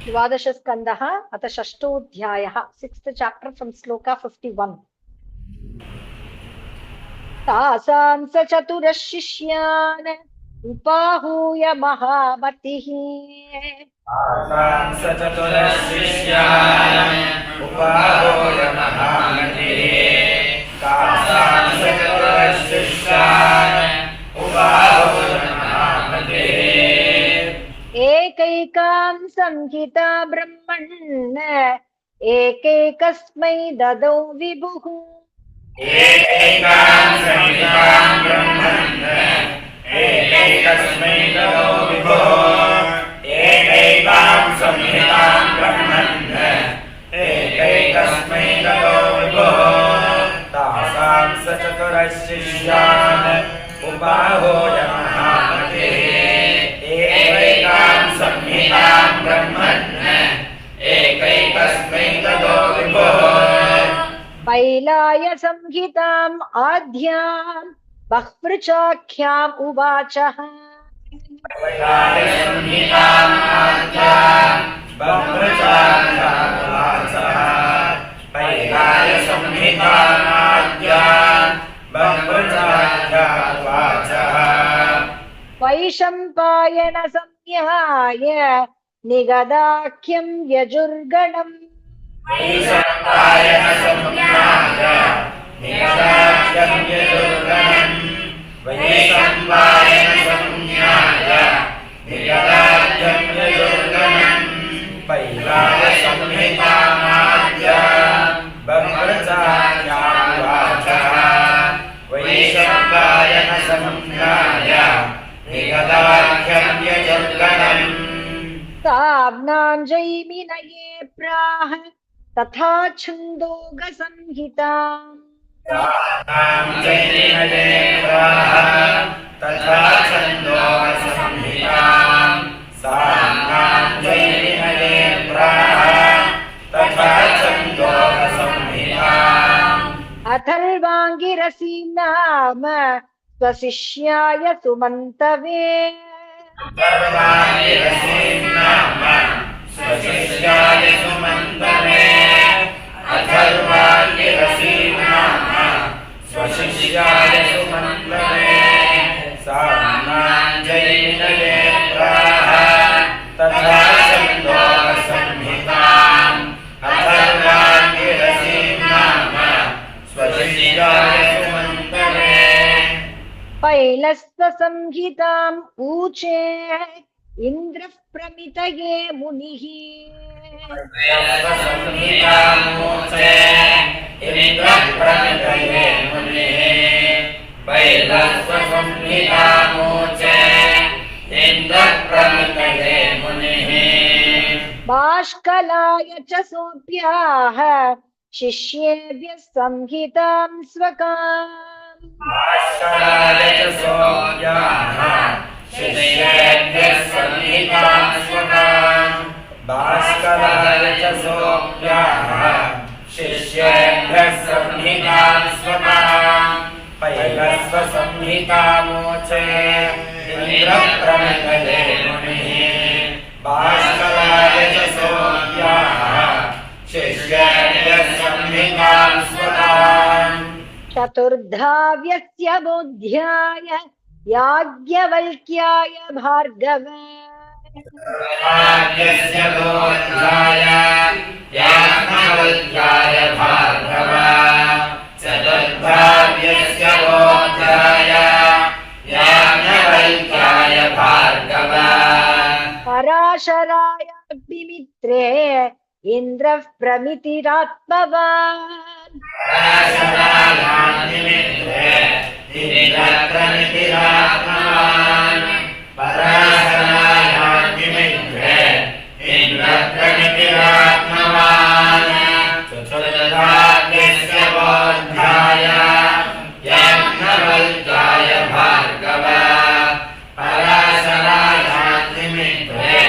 द्वादश स्कन्धः अथ षष्ठोऽध्यायः 6th chapter from sloka 51 तासां स चतुरः शिष्यान् उपाहूय महामतिः तासां स चतुरः शिष्यान् उपाहूय महामतिः तासां स चतुरः शिष्यान् उपाहूय महामतिः एकैकां संहिता ब्रह्मन् एकैकस्मै ददौ विभुः एकैकां संहितां ब्रह्मन् एकैकस्मै ददौ विभुः एकैकां संहितां ब्रह्मन् एकैकस्मै ददौ विभुः तासां स चतुरः शिष्यान् उपाहूय महामतिः एकैकां संहितां ब्रह्मन् एकैकस्मै ददौ विभुः पैलाय संहिताम् आद्याम् बह्वृचाख्याम् उवाचः पैलाय संहिताम् आद्याम् बह्वृचाख्याम् उवाचः पैलाय संहिताम् आद्याम् बह्वृचाख्याम् उवाचः वैशम्पायन संज्ञाय निगदाख्यम् यजुर्गणम् वैशम्पायन संज्ञाय निगदाख्यम् यजुर्गणम् वैशम्पायन संज्ञाय निगदाख्यम् यजुर्गणम् पैलाय संहितामाद्याम् बह्वृचाख्याम् उवाचः वैशम्पायन संज्ञाय निगदाख्यम् यजुर्गणम् साम्नाञ्जैमिनये प्राह तथा छन्दोगसंहिताम् तासां जैमिनये प्राह तथा छन्दोगसंहिताम् साम्नां जैमिनये प्राह तथा छन्दोगसंहिताम् अथर्वाङ्गिरसीं नाम स्वशिष्याय सुमन्तवे अथर्वाङ्गिरसीं नाम स्वशिष्याय सुमन्तवे अथर्वाङ्गिरसीं नाम स्वशिष्याय सुमन्तवे साम्नां जैमिनये प्राह तथा छन्दोगसंहिताम् अथर्वाङ्गिरसीं नाम स्वशिष्याय सुमन्तवे पैलस्त्वसंहिताम् ऊचे इन्द्रः प्रमितये मुनिः पैलस्त्वसंहितामूचे इन्द्रः प्रमितये मुनिः पैलस्त्वसंहितामूचे इन्द्रः प्रमितये मुनिः बाष्कलाय च सोऽप्याः शिष्येभ्यः संहिताम् स्वकाम् भास्कराय च सोऽप्याः शिष्येभ्यः संहिताम् स्वकाम् भास्कराय च सोऽप्याः शिष्येभ्यः संहिताम् स्वकाम् पैलस्त्वसंहितामूचे इन्द्रः प्रमितये मुनिः भास्कराय च सोऽप्याः शिष्येभ्यः संहिताम् स्वकाम् चतुर्धाव्यस्य बोध्याय याज्ञवल्क्याय भार्गव चतुर्धाव्यस्य बोध्याय याज्ञवल्क्याय भार्गव चतुर्धाव्यस्य बोध्याय याज्ञवल्क्याय भार्गव पराशराय अग्निमित्रे इन्द्रः प्रमितिरात्मवान् पराशरायाग्निमित्रे इन्द्रः प्रमितिरात्मवान् पराशरायाग्निमित्रे इन्द्रः प्रमितिरात्मवान् चतुर्धाव्यस्य बोध्याय याज्ञवल्क्याय भार्गव पराशरायाग्निमित्रे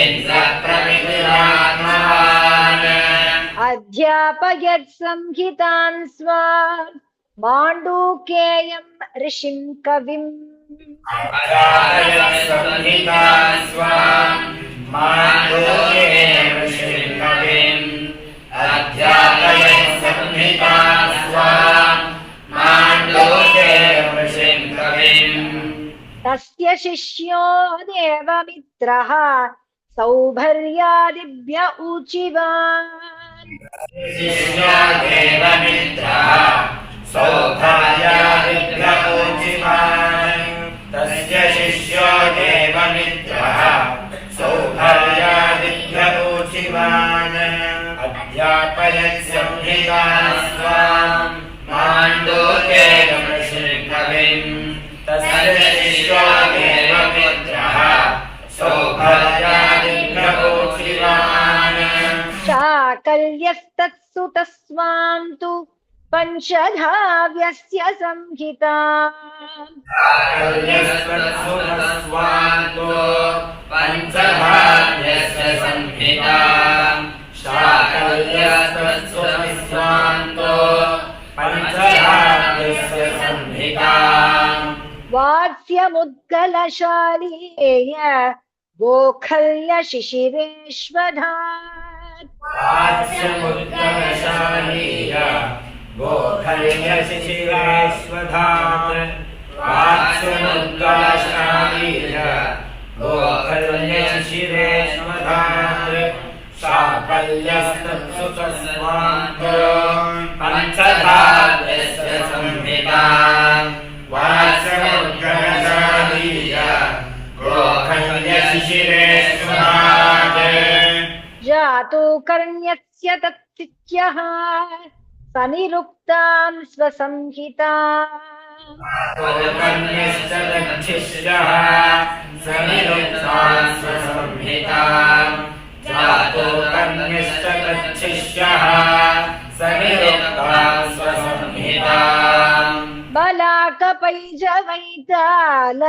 इन्द्रः प्रमितिरात्मवान् अध्यापयत् संहितान् स्वान् माण्डूक्येयम् ऋषिं कविम् संहिता स्वाम् माण्डूक्ये तस्य शिष्यो देवमित्रः सौभर्यादिभ्य ऊचिवान् शिष्यो देवमित्रः सौभर्यादिभ्य ऊचिवान् तस्य शिष्यो देवमित्रः सौभर्यादिभ्य ऊचिवान् अध्यापयत् संहितां स्वाम् माण्डूक्येकमृषिकविम् तस्य शिष्यो देवमित्रः सौभर्यादिभ्य ऊचिवान् चाकल्यस्तत्सुतस्वान् तु पञ्चधाव्यस्य संहिताम् शाकल्यस्तत्सुतस्वान्तो पञ्चधाव्यस्य संहिताम् शाकल्यस्तत्सुतस्वान्तो पञ्चधाव्यस्य संहिताम् वात्स्यमुद्गलशालीय गोखल्यशिशिरेष्वधात् वात्स्यमुद्गलशालीय गोखल्यशिशिरेष्वधात् वात्स्यमुद्गलशालीय गोखल्यशिशिरेष्वधात् शाकल्यस्तत्सुतस्वान्तो पञ्चधाव्यस्य संहिताम् वात्स्यमुद्गलशालीय गोखल्यशिशिरेष्वधात् जातु कर्ण्यस्य तत्तिथ्यः सनिरुक्तां स्वसंहिताम् कर्ण्यश्च तच्छिष्यः सनिरुक्तां स्वसंहिताम् जातो कर्ण्यश्च तच्छिष्यः सनिरुक्तां स्वसंहिताम् बलाकपैजवैताल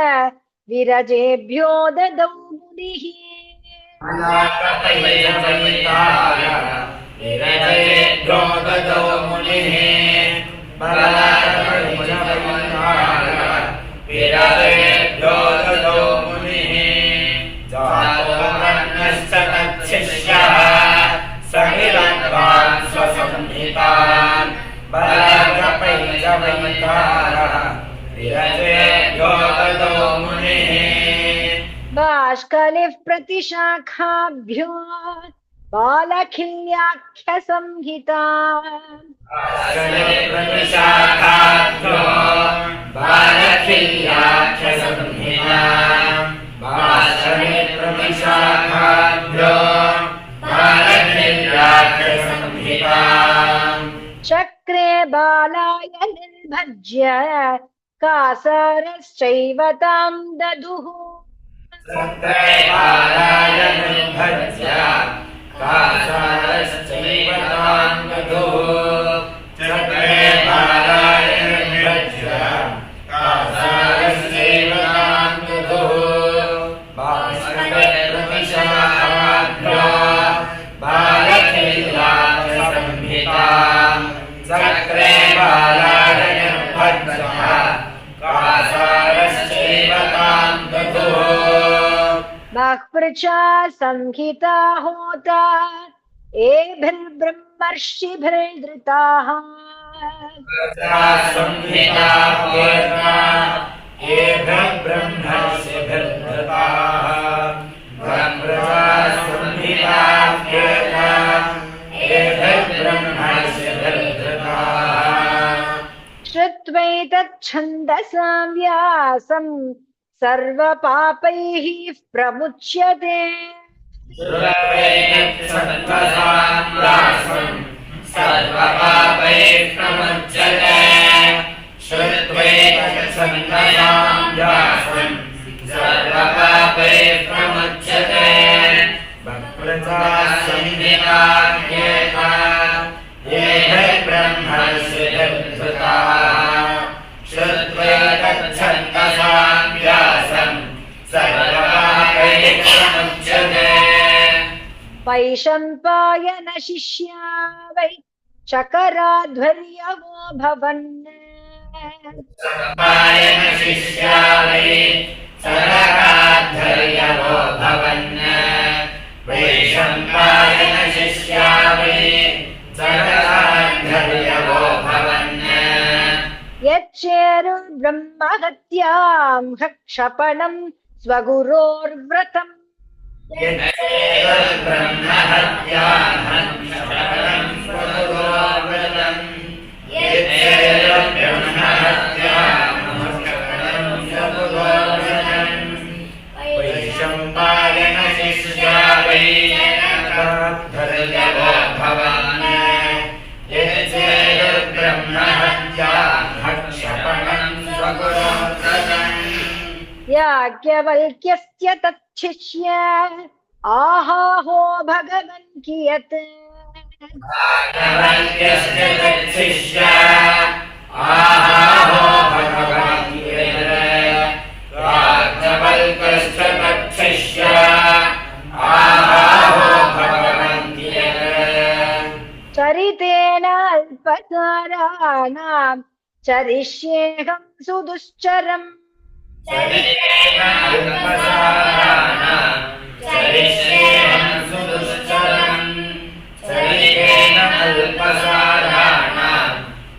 विरजेभ्यो ददौ मुनिः बलाकपैजवैताल विरजेभ्यो ददौ मुनिः बलाकपैजवैताल विरजेभ्यो ददौ मुनिः जातो कर्ण्यश्च तच्छिष्यः सनिरुक्तां स्वसंहिताम् बलाकपैजवैताल विरजेभ्यो ददौ मुनिः बाष्कलिः प्रतिशाखाभ्यो बालखिल्याख्यसंहिताम् प्रतिशाखाभ्यो बालखिल्याख्यसंहिताम् प्रतिशाखाभ्यो बालखिल्याख्यसंहिताम् चक्रे बालाय निर्भज्य कासरश्चैव तां ददुः चक्रे बालाय निर्भज्य कासरश्चैव तां ददुः चक्रे बालाय निर्भज्य कासरश्चैव तां ददुः प्रतिशाखाभ्यो बालखिल्याख्यसंहिताम् चक्रे बालाय निर्भज्य कासरश्चैव तां ददुः बह्पृचा संहिता होता एभिर्ब्रह्मर्षिभिर्धृताः संहिता होता एभिर्ब्रह्मर्षिभिर्धृताः संहिता होता एभिर्ब्रह्मर्षिभिर्धृताः श्रुत्वैतच्छन्दसां व्यासं सर्वपापैः प्रमुच्यते सर्वपापैः प्रमुच्यते श्रुत्वैतच्छन्दसां व्यासं सर्वपापैः प्रमुच्यते वक्रता संहिता ह्येता एभिर्ब्रह्मर्षिभिर्धृताः श्रुत्वैतच्छन्दसां व्यासं सर्वपापैः प्रमुच्यते वैशम्पायन शिष्या वै चकराध्वर्यवो भवन् सम्पायन शिष्या वै चकराध्वर्यवो भवन् वैशम्पायन शिष्या वै चकराध्वर्यवो भवन् यच्चेरुर्ब्रह्महत्यां क्षपणं स्वगुरोर्व्रतम् वैशम्पायन शिष्या वै भर्गवो भवान् यज्ञेयर्ब्रह्महत्या क्षपणं स्वगुरोर्व्रतम् याज्ञवल्क्यस्य तच्छिष्य आहाहो भगवन् कियत् याज्ञवल्क्यस्य तच्छिष्य आहाहो भगवन् कियत् याज्ञवल्क्यस्य तच्छिष्य आहाहो भगवन् कियत् चरितेन अल्पकाराणां चरिष्येऽहं सुदुश्चरम् चरितेन अल्पसाराणां चरिष्येऽहं सुदुश्चरम् चरितेन अल्पसाराणां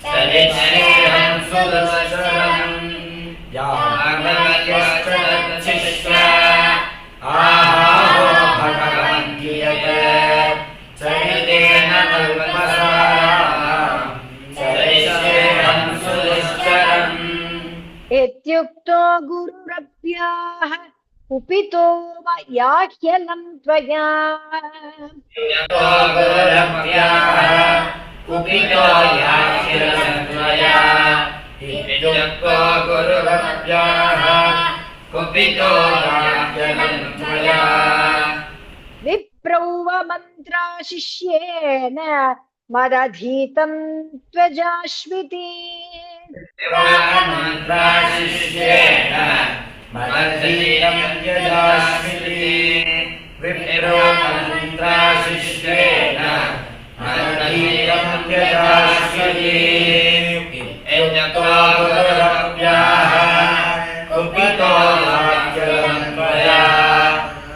चरिष्येऽहं सुदुश्चरम् याज्ञवल्क्यश्च तच्छिष्य आहाहो भगवन् कियत् चरितेन अल्पसाराणां चरिष्येऽहं सुदुश्चरम् इत्युक्तो गुरुरप्याः कुपितो याह्यलं त्वया यतो गुरुरप्याः कुपितो याह्यलं त्वया इत्युक्तो गुरुरप्याः कुपितो याह्यलं त्वया विप्रौव मन्त्राशिष्येन मदधीतं त्वजाश्विति मन्त्राशिष्येन मदधीतं त्वजाश्विति विप्रो मन्त्राशिष्येन मदधीतं त्वजाश्विति इत्युक्तो गुरुरप्याः कुपितो याह्यलं त्वया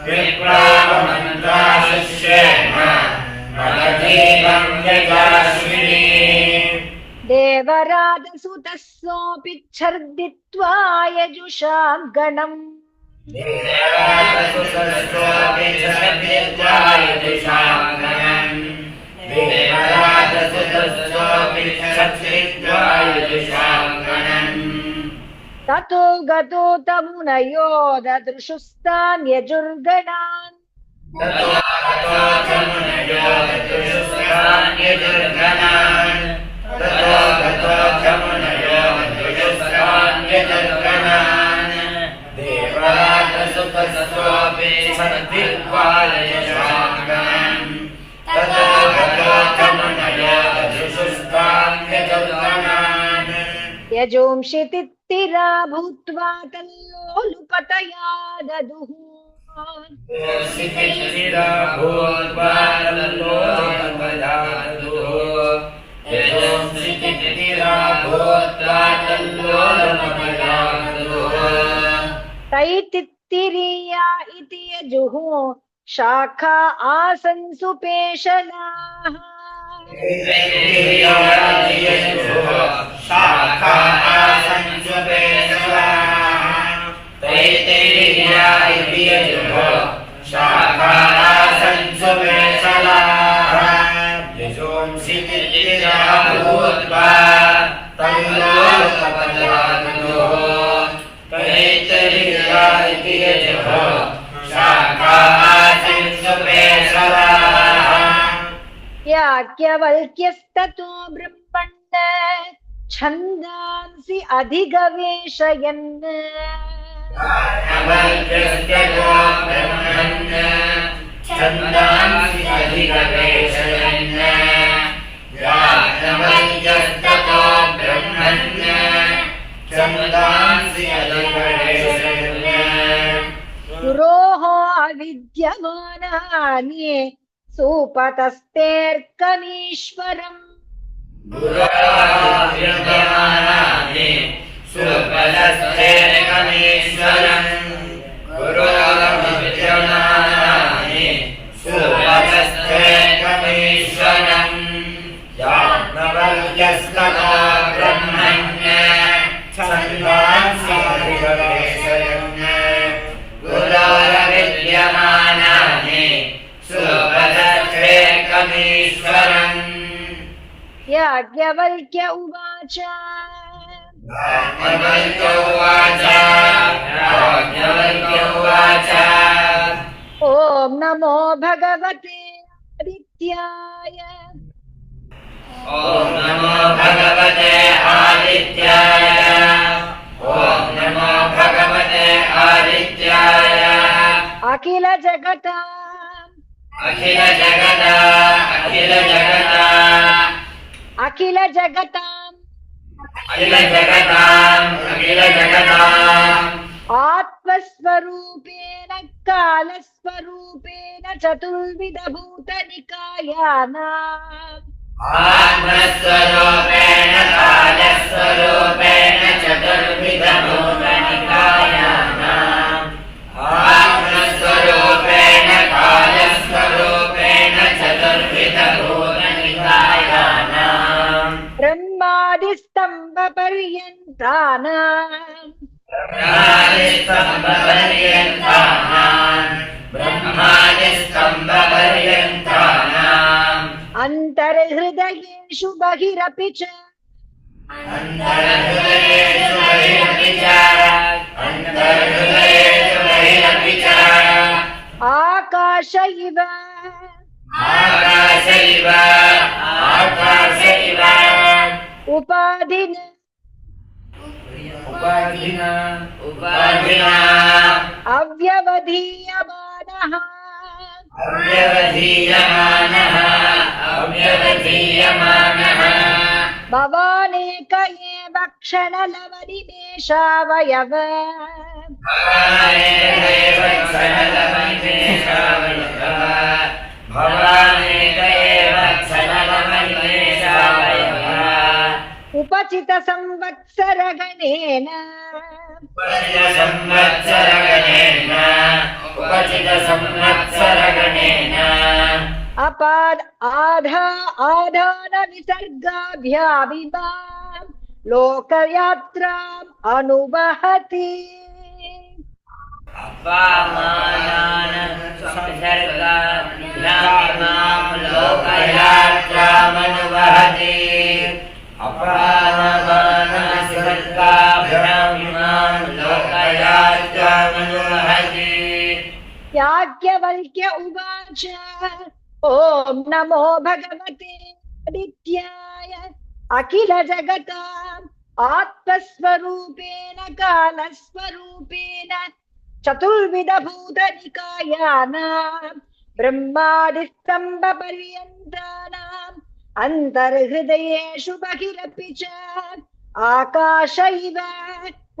विप्रो मन्त्राशिष्येन मदधीतं त्वजाश्विति देवराजसुतः सोऽपि च्छर्दित्वा यजुषां गणम् देवराजसुतस्त्वपि च्छर्दित्वा यजुषां गणम् देवराजसुतस्त्वपि च्छर्दित्वा यजुषां गणम् ततो गतो तमुनयो ददृशुस्तान् यजुर्गणान् ततो गतो जमुनयो ददृशुस्तान् यजुर्गणान् ततो गतो जमुनयो ददृशुस्तान् यजुर्गणान् देवराजसुतस्त्वपि च्छर्दित्वा यजुषां गणम् ततो गतो जमुनयो ददृशुस्तान् यजुर्गणान् यजोंषितित्तिरा भूत्वा तल्लोलुपतया ददुः सिद्धिरा भूत्वा तल्लोलुपतया ददुः यजोंषितित्तिरा भूत्वा तल्लोलुपतया ददुः तैतित्तिरीया इति यजुः शाखा आसन् सुपेशनाः शाखा आसन् सुपेशनाः तैतिरीया इति यजुः शाखा आसन् सुपेशनाः यजोंषितित्तिरा भूत्वा तल्लोलुपतया ददुः तैतिरीया इति यजुः शाखा आसन् सुपेशनाः याज्ञवल्क्यस्ततो ब्रह्मण्ड छन्दांसि अधिगवेशयन् याज्ञवल्क्यस्ततो ब्रह्मण्ड छन्दांसि अधिगवेशयन् याज्ञवल्क्यस्ततो ब्रह्मण्ड छन्दांसि अधिगवेशयन् गुरोः अविद्यमानानि सुपतस्तेऽर्कमीश्वरम् गुरोर्विद्यमानानि सुपदस्तेऽर्कमीश्वरम् गुरोर्विद्यमानानि सुपदस्तेऽर्कमीश्वरम् याज्ञवल्क्यस्ततो ब्रह्मण्य छन्दांसि अधिगवेशयन् याज्ञवल्क्य उवाच याज्ञवल्क्य उवाच ॐ नमो भगवते आदित्याय ॐ नमो भगवते आदित्याय ॐ नमो भगवते आदित्याय अखिल जगताम् अखिल जगता अखिल जगता अखिल जगताम् अखिल जगताम् अखिल जगताम् आत्मस्वरूपेण कालस्वरूपेण चतुर्विध भूतनिकायानाम् आत्मस्वरूपेण कालस्वरूपेण चतुर्विधभूतनिकायानाम् आत्मस्वरूपेण कालस्वरूपेण चतुर्विधभूतनिकायानाम् ब्रह्मादिस्तम्भपर्यन्तानाम् ब्रह्मादिस्तम्भपर्यन्तानाम् अन्तर्हृदयेषु बहिरपि च अन्तर्हृदयेषु बहिरपि च अन्तर्हृदयेषु बहिरपि च आकाश इव आकाश इव आकाश इव उपाधिना उपाधिना उपाधिना अव्यवधीयमानः अव्यवधीयमानः अव्यवधीयमानः भवानेक एव क्षणलवनिमेषावयव भवानेकैव क्षणलवनिमेषावयवः भवानेक एव क्षणलवनिमेषावयवः उपचित संवत्सरगणेन उपचितसंवत्सरगणेन उपचितसंवत्सरगणेन आधान विसर्गाभ्याविवा लोकयात्राम् अनुवहति अपामानान् संसर्गाभ्याम् लोकयात्रामनुवहति अपामानसर्गाभ्याम् लोकयात्रामनुवहति याज्ञवल्क्य उवाच ॐ नमो भगवते आदित्याय अखिल जगताम् आत्मस्वरूपेण कालस्वरूपेण चतुर्विध भूतनिकायानाम् ब्रह्मादिस्तम्भपर्यन्तानाम् अन्तर्हृदयेषु बहिरपि च आकाश इव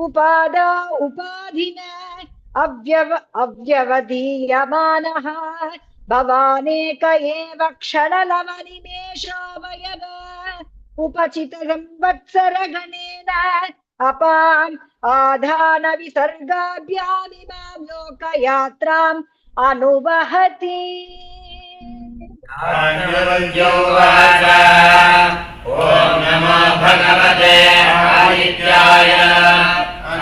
उपाधिना अव्यवधीयमानः भवानेक एव क्षणलवनिमेषावयव उपचित संवत्सरगणेन अपाम् आधान विसर्गाभ्यामिमां लोकयात्राम् अनुवहति याज्ञवल्क्य उवाच ॐ नमो भगवते आदित्याय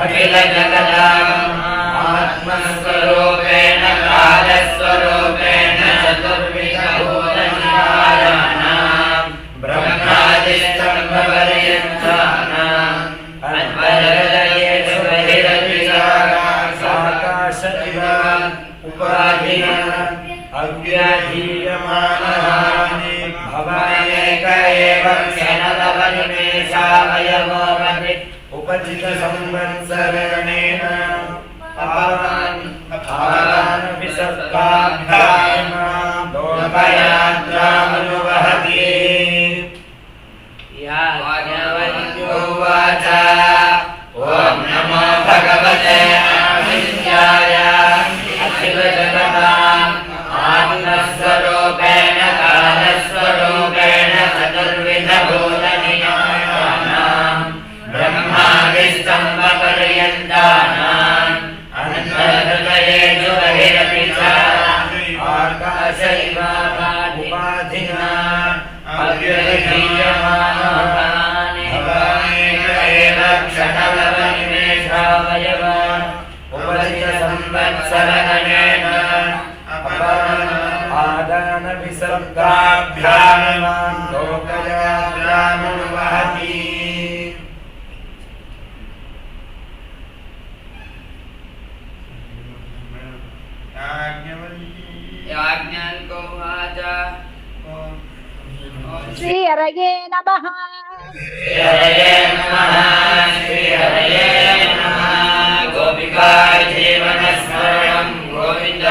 अखिल जगताम् आत्मस्वरूपेण कालस्वरूपेण चतुर्विधभूतनिकायानाम् ब्रह्मादिस्तम्भपर्यन्तानाम् अन्तर्हृदयेषु बहिरपि च आकाश इव उपाधिना अव्यधीयमानः भवानेक एव क्षणलवनिमेषावयवो उपचितसंवत्सरगणेन अपादानविसर्गाभ्याम् लोकयात्रामनुवहति याज्ञवल्क्य उवाच ॐ नमो भगवते आदित्याय अखिल जगताम् आत्मस्वरूपेण कालस्वरूपेण चतुर्विधभूतनिकायानाम् ब्रह्मादिस्तम्भपर्यन्तानाम् अन्तर्हृदयेषु बहिरपि च आकाश इव उपाधिना अव्यवधीयमानः भवानेक एव क्षणलवनिमेषावयव उपचितसंवत्सरगणेन आदान विसर्गाभ्याम् लोकयात्राम् जलामनुवहति याज्ञवल्क्यो उवाच श्री हरये नमः श्रीहरये नमः श्रीहरये नमः गोपिका जीवनस्मरणं गोविन्द